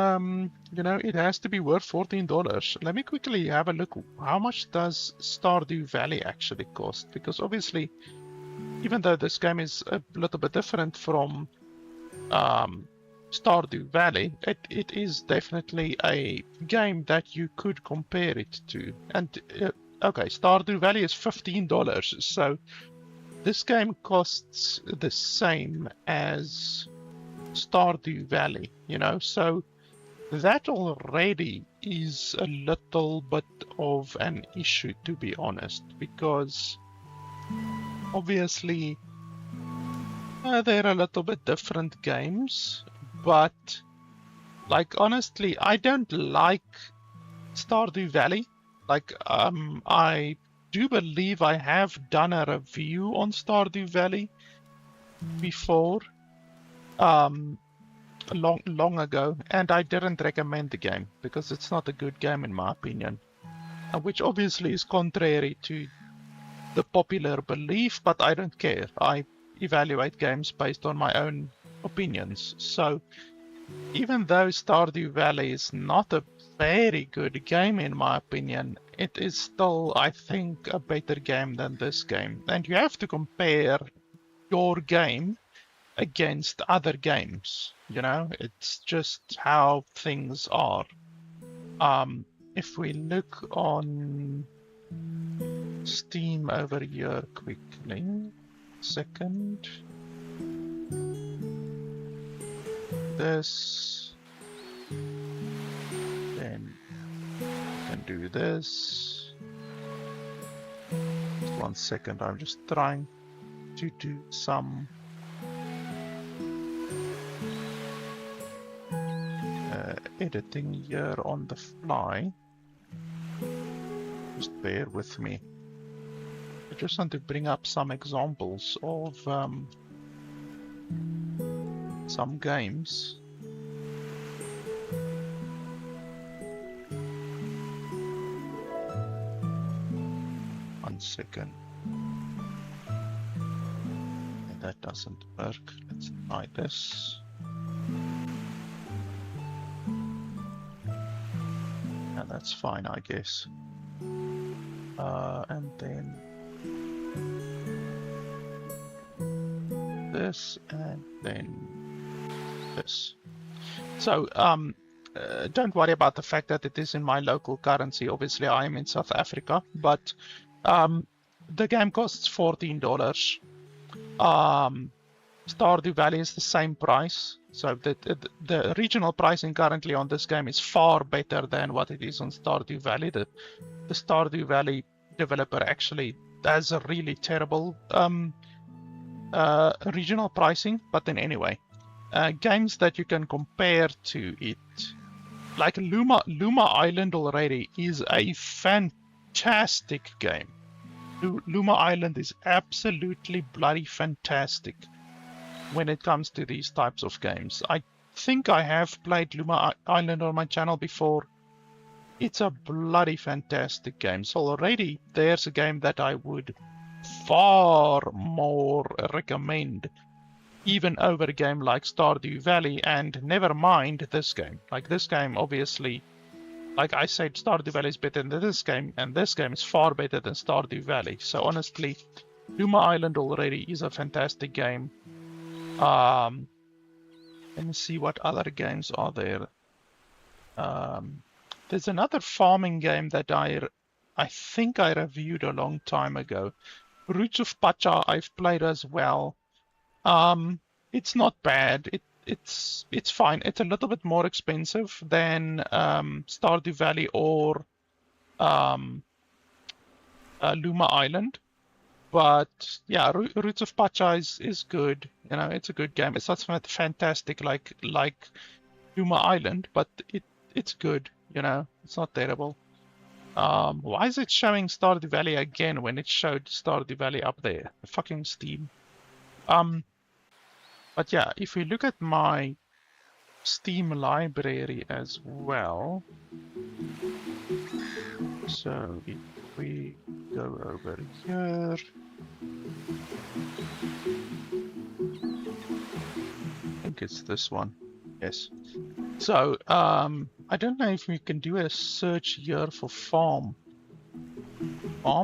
you know, it has to be worth $14. Let me quickly have a look. How much does Stardew Valley actually cost? Because obviously, even though this game is a little bit different from Stardew Valley, it is definitely a game that you could compare it to. And okay, Stardew Valley is $15, so this game costs the same as Stardew Valley, you know, so that already is a little bit of an issue, to be honest, because obviously they're a little bit different games, but like honestly, I don't like Stardew Valley. Like I do believe I have done a review on Stardew Valley before, long ago, and I didn't recommend the game because it's not a good game in my opinion, which obviously is contrary to the popular belief, but I don't care. I evaluate games based on my own opinions. So even though Stardew Valley is not a very good game in my opinion, it is still, I think, a better game than this game. And you have to compare your game against other games, you know? It's just how things are. If we look on Steam over here quickly, second. This, then I can do this. 1 second, I'm just trying to do some editing here on the fly. Just bear with me. I just want to bring up some examples of some games. One second. That doesn't work. Let's try this. Yeah, that's fine, I guess. And then this, and then this. So, don't worry about the fact that it is in my local currency. Obviously, I am in South Africa, but the game costs $14. Stardew Valley is the same price, so the regional pricing currently on this game is far better than what it is on Stardew Valley. The Stardew Valley developer actually has a really terrible regional pricing, but then anyway, games that you can compare to it, like Luma Island already is a fantastic game. Luma Island is absolutely bloody fantastic when it comes to these types of games. I think I have played Luma Island on my channel before. It's a bloody fantastic game. So already there's a game that I would far more recommend, even over a game like Stardew Valley, and never mind this game. Like this game, obviously, like I said, Stardew Valley is better than this game, and this game is far better than Stardew Valley. So honestly, Luma Island already is a fantastic game. Let me see what other games are there. There's another farming game that I think I reviewed a long time ago. Roots of Pacha I've played as well. It's not bad. It's fine. It's a little bit more expensive than Stardew Valley or Luma Island. But yeah, Roots of Pacha is good. You know, it's a good game. It's not fantastic like Luma Island, but it's good. You know, it's not terrible. Why is it showing Stardew Valley again when it showed Stardew Valley up there? Fucking Steam. But yeah, if we look at my Steam library as well, so if we go over here, I think it's this one. Yes. So I don't know if we can do a search here for farm.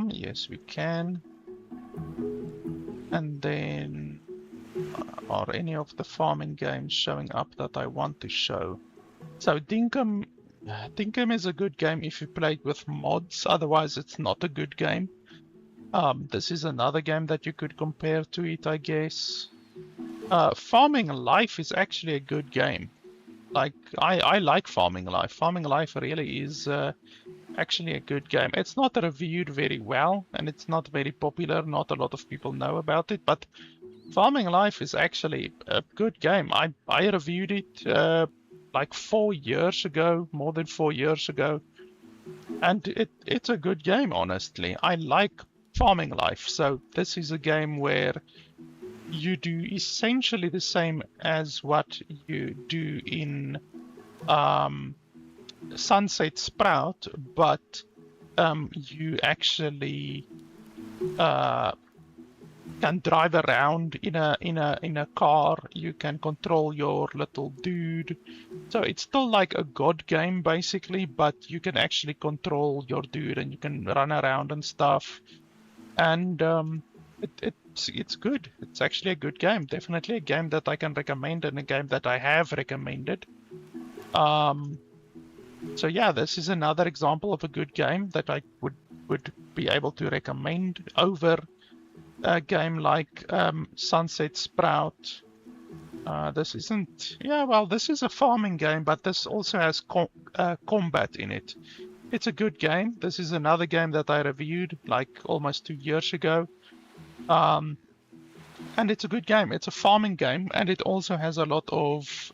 Yes, we can. And then are any of the farming games showing up that I want to show? So Dinkum is a good game if you play it with mods, otherwise it's not a good game. This is another game that you could compare to it, I guess. Farming Life is actually a good game. Like, I like Farming Life. Farming Life really is actually a good game. It's not reviewed very well, and it's not very popular. Not a lot of people know about it, but Farming Life is actually a good game. I reviewed it like 4 years ago, more than 4 years ago, and it's a good game, honestly. I like Farming Life, so this is a game where you do essentially the same as what you do in Sunset Sprout, but you actually can drive around in a car. You can control your little dude. So it's still like a god game basically, but you can actually control your dude and you can run around and stuff. And it's good. It's actually a good game. Definitely a game that I can recommend and a game that I have recommended. So yeah, this is another example of a good game that I would be able to recommend over a game like Sunset Sprout. This isn't... Yeah, well, this is a farming game, but this also has combat in it. It's a good game. This is another game that I reviewed like almost 2 years ago. And it's a good game. It's a farming game, and it also has a lot of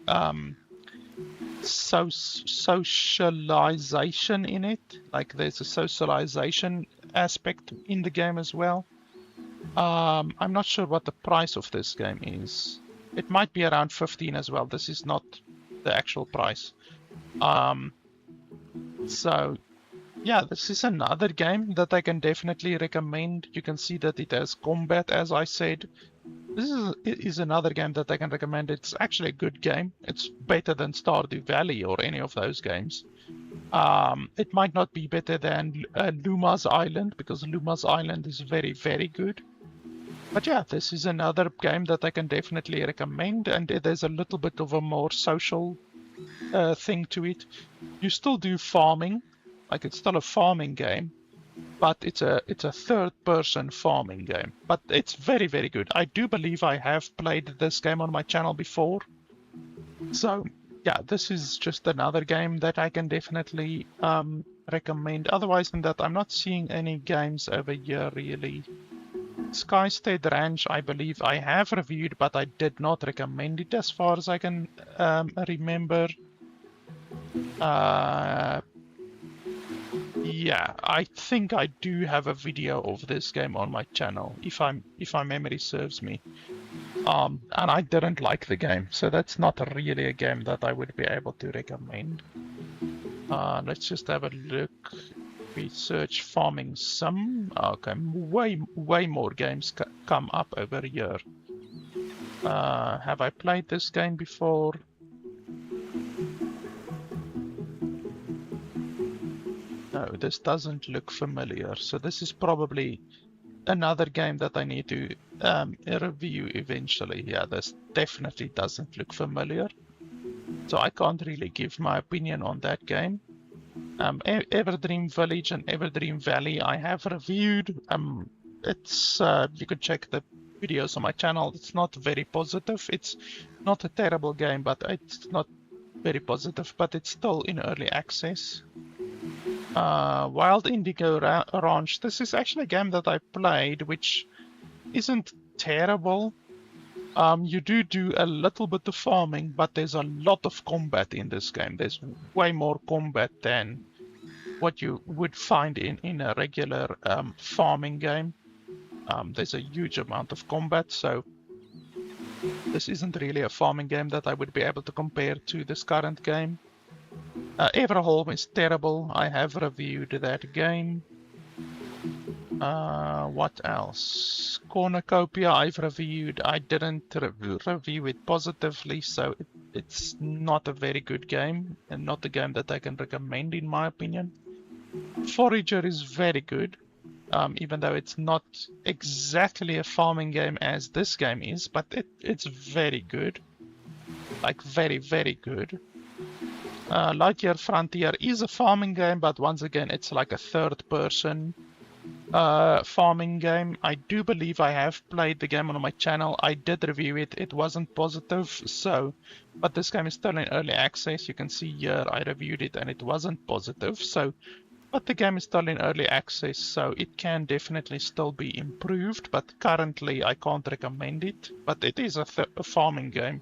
socialization in it. Like there's a socialization aspect in the game as well. I'm not sure what the price of this game is. It might be around 15 as well. This is not the actual price. So yeah, this is another game that I can definitely recommend. You can see that it has combat, as I said. This is another game that I can recommend. It's actually a good game. It's better than Stardew Valley or any of those games. It might not be better than Luma's Island, because Luma's Island is very, very good. But yeah, this is another game that I can definitely recommend, and there's a little bit of a more social thing to it. You still do farming, like it's still a farming game, but it's a third-person farming game. But it's very, very good. I do believe I have played this game on my channel before. So yeah, this is just another game that I can definitely recommend. Otherwise than that, I'm not seeing any games over here really. Skystead Ranch, I believe I have reviewed, but I did not recommend it as far as I can remember. Yeah, I think I do have a video of this game on my channel, if my memory serves me. And I didn't like the game, so that's not really a game that I would be able to recommend. Let's just have a look. We search farming sim. Okay, way more games come up over here. Have I played this game before? No, this doesn't look familiar. So this is probably another game that I need to review eventually. Yeah, this definitely doesn't look familiar. So I can't really give my opinion on that game. Everdream Village and Everdream Valley I have reviewed. It's you can check the videos on my channel. It's not very positive. It's not a terrible game, but it's not very positive. But it's still in early access. Wild Indigo Ranch. This is actually a game that I played, which isn't terrible. You do a little bit of farming, but there's a lot of combat in this game. There's way more combat than what you would find in a regular farming game. There's a huge amount of combat, so this isn't really a farming game that I would be able to compare to this current game. Everholm is terrible. I have reviewed that game. What else? Cornucopia I've reviewed. I didn't review it positively, so it's not a very good game, and not a game that I can recommend in my opinion. Forager is very good, even though it's not exactly a farming game as this game is, but it's very good. Like very, very good. Lightyear Frontier is a farming game, but once again, it's like a third-person farming game. I do believe I have played the game on my channel. I did review it. It wasn't positive, so... But this game is still in early access. You can see here I reviewed it and it wasn't positive, so... But the game is still in early access, so it can definitely still be improved, but currently I can't recommend it. But it is a farming game.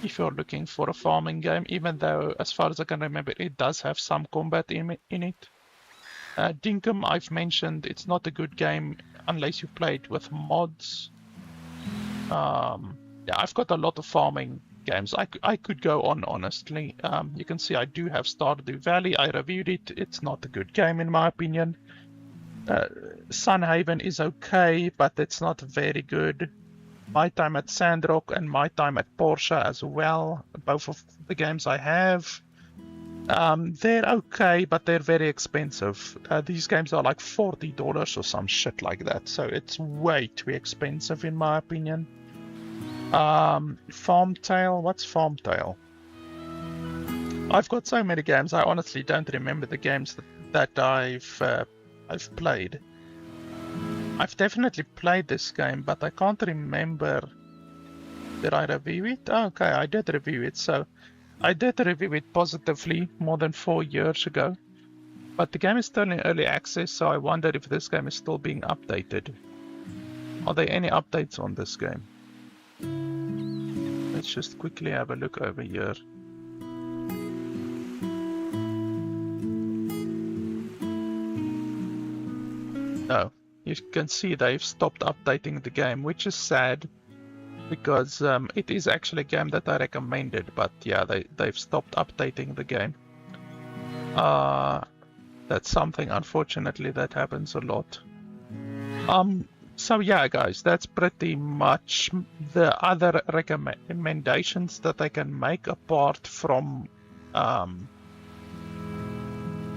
If you're looking for a farming game, even though, as far as I can remember, it does have some combat in it. Dinkum, I've mentioned, it's not a good game unless you play it with mods. Yeah, I've got a lot of farming games. I could go on, honestly. You can see I do have Stardew Valley. I reviewed it. It's not a good game in my opinion. Sunhaven is okay, but it's not very good. My Time at Sandrock and My Time at Porsche as well. Both of the games I have. They're okay, but they're very expensive. These games are like $40 or some shit like that, so it's way too expensive in my opinion. Farmtale, what's Farmtale? I've got so many games, I honestly don't remember the games that I've played. I've definitely played this game, but I can't remember. Did I review it? Oh, okay, I did review it, so... I did review it positively more than 4 years ago, but the game is still in early access, so I wonder if this game is still being updated. Are there any updates on this game? Let's just quickly have a look over here. No, you can see they've stopped updating the game, which is sad. because it is actually a game that I recommended, but yeah, they've stopped updating the game. That's something, unfortunately, that happens a lot. So yeah, guys, that's pretty much the other recommendations that I can make, apart from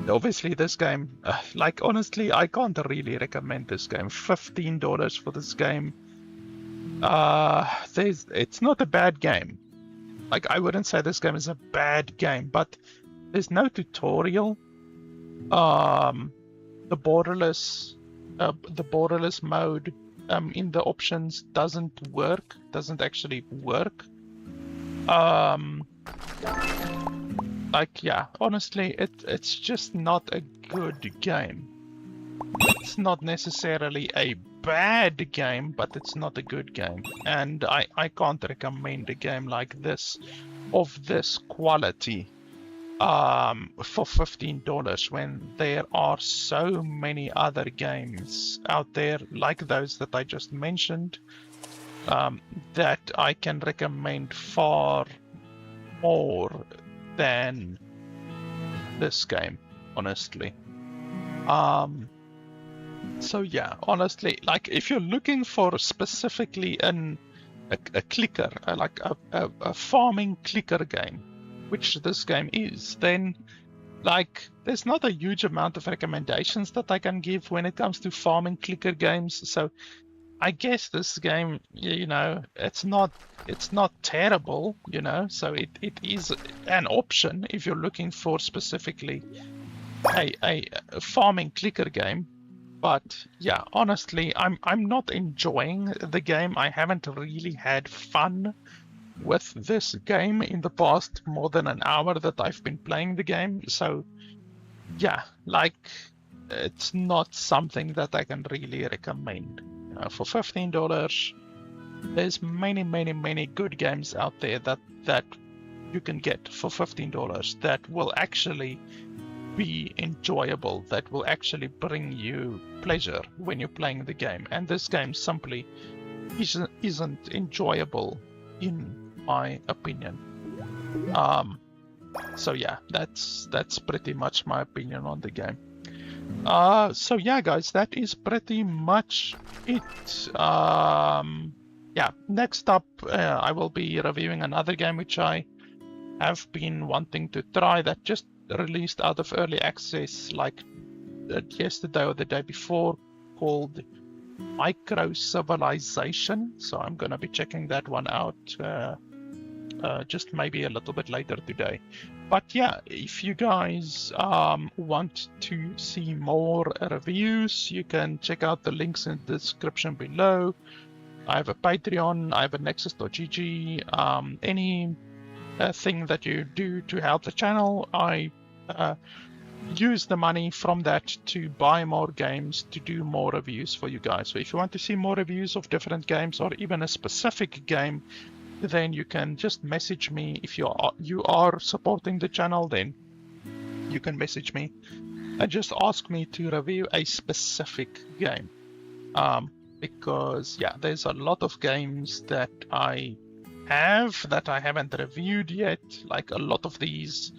obviously this game. Like, honestly, I can't really recommend this game. $15 for this game. It's not a bad game. Like, I wouldn't say this game is a bad game, but there's no tutorial. The borderless mode in the options doesn't actually work. Like, yeah, honestly, it's just not a good game. It's not necessarily a bad game, but it's not a good game, and I can't recommend a game like this, of this quality, for $15, when there are so many other games out there like those that I just mentioned, that I can recommend far more than this game, honestly. So yeah, honestly, like, if you're looking for specifically a clicker, like a farming clicker game, which this game is, then like there's not a huge amount of recommendations that I can give when it comes to farming clicker games. So I guess this game, you know, it's not terrible, you know, so it is an option if you're looking for specifically a farming clicker game. But yeah, honestly, I'm not enjoying the game. I haven't really had fun with this game in the past more than an hour that I've been playing the game. So yeah, like, it's not something that I can really recommend. You know, for $15, there's many good games out there that you can get for $15 that will actually be enjoyable, that will actually bring you pleasure when you're playing the game. And this game simply isn't enjoyable, in my opinion. So yeah, that's pretty much my opinion on the game. So yeah, guys, that is pretty much it. Yeah, next up, I will be reviewing another game which I have been wanting to try, that just released out of early access like yesterday or the day before, called Micro Civilization. So I'm gonna be checking that one out just maybe a little bit later today. But yeah, if you guys want to see more reviews, you can check out the links in the description below. I have a Patreon, I have a nexus.gg, any thing that you do to help the channel, I use the money from that to buy more games, to do more reviews for you guys. So if you want to see more reviews of different games, or even a specific game, then you can just message me. If you are supporting the channel, then you can message me and just ask me to review a specific game. Because yeah, there's a lot of games that I have that I haven't reviewed yet. Like a lot of these,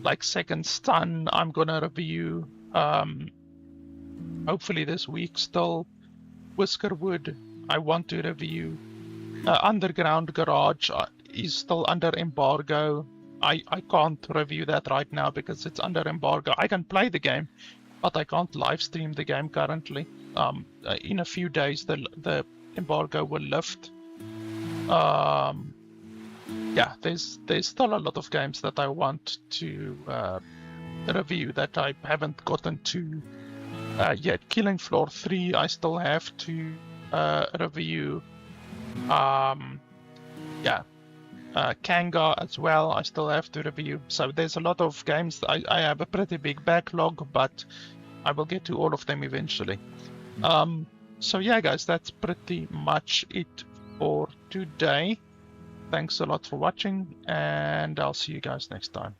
like Second Son, I'm gonna review hopefully this week still. Whiskerwood, I want to review. Underground Garage is still under embargo. I can't review that right now because it's under embargo. I can play the game, but I can't live stream the game currently. In a few days the embargo will lift. Yeah, there's still a lot of games that I want to review that I haven't gotten to yet. Killing Floor 3 I still have to review. Yeah, Kanga as well I still have to review. So there's a lot of games. I have a pretty big backlog, but I will get to all of them eventually. So yeah, guys, that's pretty much it for today. Thanks a lot for watching, and I'll see you guys next time.